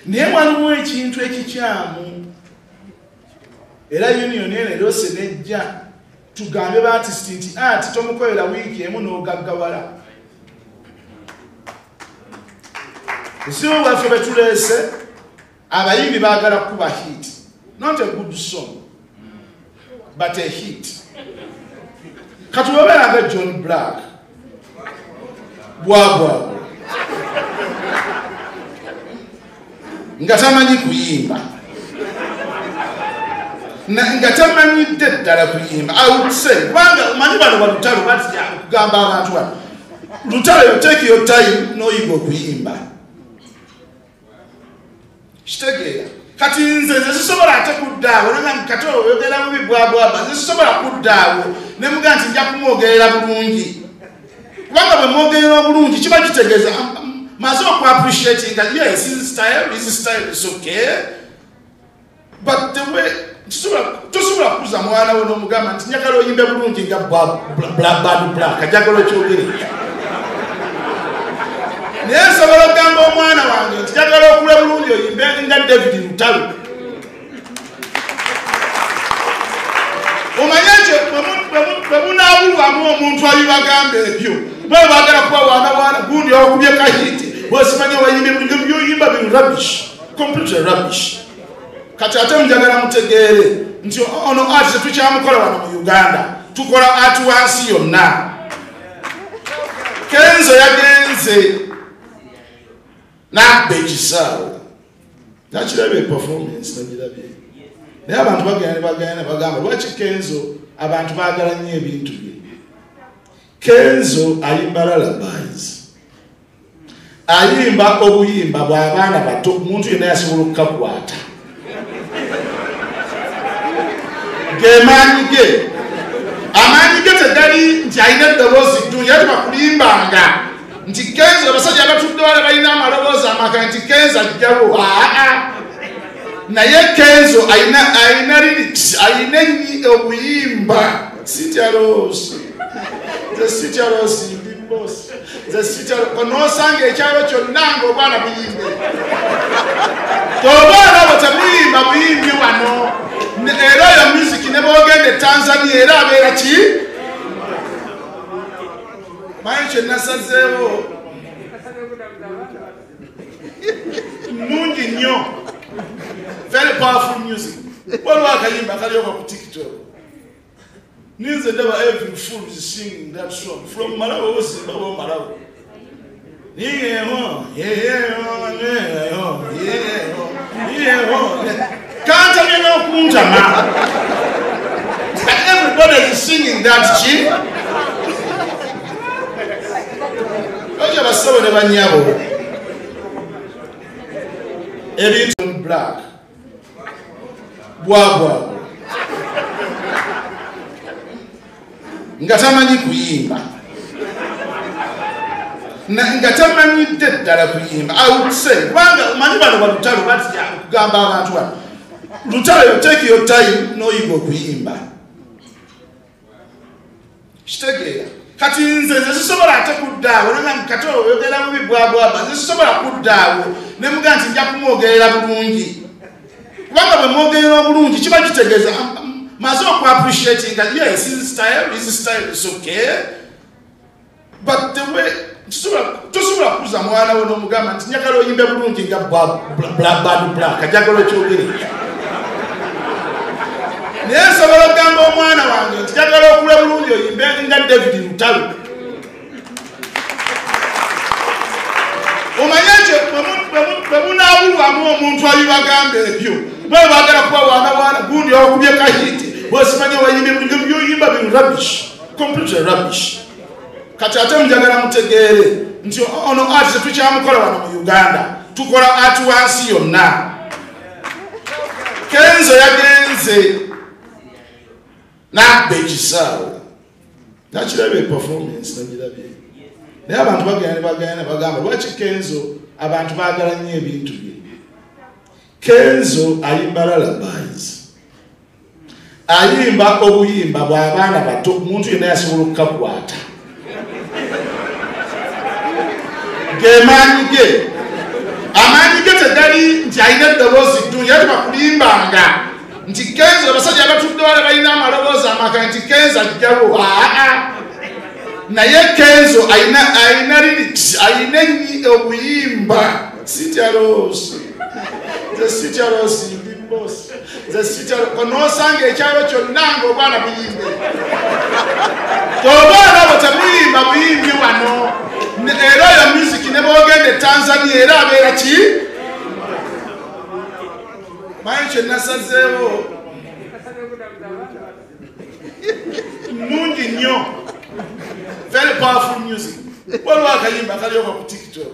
naye waliwo ekintu ekikyamu era union eno erose nejja tugambe baartist nti ati tomukolera wiiki emu n'ogaggawala esibo bwaffe betuleese abayimbi baagala kuba hit, not a good song but a hit. Katulobeera John Black bwabwa nga tamanyi kuyimba nga tamanyidde ddala kuyimba. I would say kubanga omanyi bano balutalo batya okugamba abantu bano lutalo, you take your time n'oyiga okuyimba kitegeera. Kati nze sisobola ate kuddaawo nanga kati oyogera mu bibwabwaba nze sisobola kuddaawo ne muga nti nja kumwogerera bulungi kubanga bwe mwogerera bulungi kiba kitegeeza maze okwapreciating yes his style is okay but the way tosobola kuza mwana we n'omugamba nti njagala oyimbe bulungi nga black ajagala okyogere naye nsobola okugamba omwana wange nti njagala okula bulungi oyimbe nga David Lutalo. Omanye ekyo bwe munaawulwamu omuntu abibagamba ebyo bwe baagala kuba waana gundi okubye kahiti bwesimanye wayimbe bulungi byoyimba biri rubbish, completely rubbish. Kati ate njagala mutegeere nti ono ati tetukyamukola wano mu Uganda, tukola ati wansi yonna. Kenzo yagenze n'abba ekisaawe nakirabye performance nagirabye naye abantu bagenda bagamba lwaki Kenzo abantu baagala nnyo ebintu bye. Kenzo ayimba lullabies, ayimba obuyimba bw'abaana bato omuntu yenna yasobola okukakwata gemaanyi ge. Amaanyi ge tegali nti alina eddoboozi ddungi ate bakulimbanga nti Kenzo abasajja abatudde wala balina amaloboozi amaka nti Kenzo ajjawo. Naye Kenzo alina lyrics, alina obuyimba. Sityalos big boss onoosanga ekyalo kyonna ng'obwana buyimbe tobaana bo temuyimba buyimbi wano. Era oyo music ne boogende Tanzania era abeera ki manyi kye nasazeewo nungi nnyo, very powerful music. Waliwo akayimba kalyoka ku TikTok ninze ndaba every fool is singing that song from Malawi o Zimbabwe o Malawi. Can't tell me no kuntama. Everybody is singing that shit. Oje basawo ne banyabo. John Black bwabwa nga tamanyi kuyimba nga tamanyidde ddala kuyimba. I would say kubanga omanyi bano balutalo batya okugamba abantu bano lutalo, you take your time n'oyiga okuyimba kitegeera. Kati nze sisobola ate kuddaawo nanga kati oyogera mu bibwabwaba nze sisobola kuddaawo ne muga nti nja kumwogerera bulungi kubanga bwe mwogerera bulungi kiba kitegeeza maze okwapreciating yes his style is okay but the way tosobola kuza mwana we n'omugamba nti njagala oyimbe bulungi nga black ajagala okyogere. Naye nsobola okugamba omwana wange nti njagala okula bulungi oyimbe nga David Lutalo. Omanye ekyo bwe munaawulwamu omuntu abibagamba ebyo bwe baagala kuba waana gundi okubye kahiti bwesimanye wayimbe bulungi byoyimba biri rubbish, completely rubbish. Kati ate njagala mutegeere nti ono ati tetukyamukola wano mu Uganda, tukola ati wansi yonna. Kenzo yagenze n'abba ekisaawe nakirabye performance nagirabye naye abantu bagenda bagamba lwaki Kenzo abantu baagala nnyo ebintu bye. Kenzo ayimba lullabies, ayimba obuyimba bw'abaana bato omuntu yenna yasobola okukakwata gemaanyi ge. Amaanyi ge tegali yali nti alina eddoboozi ddungi yali bakulimbanga nti Kenzo abasajja abatudde wala balina amaloboozi amaka nti Kenzo ajjawo naye Kenzo alina lyrics alina obuyimba sityarosi onoosanga ekyalo kyonna ng'obwana buyimbe obwana abo temuyimba buyimbi wano era oyo music ne boogende Tanzania era abeera ki manyi kye nasazeewo nungi nnyo very powerful music waliwo akayimba kalioka ku TikTok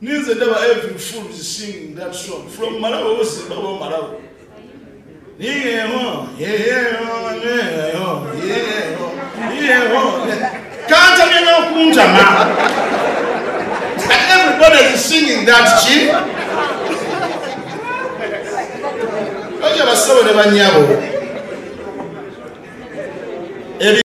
ninze ndaba every fool is singing that song from Malawi or Zimbabwe Malawi can't tell no kunjama everybody is singing that shit oje basobe ne banyabo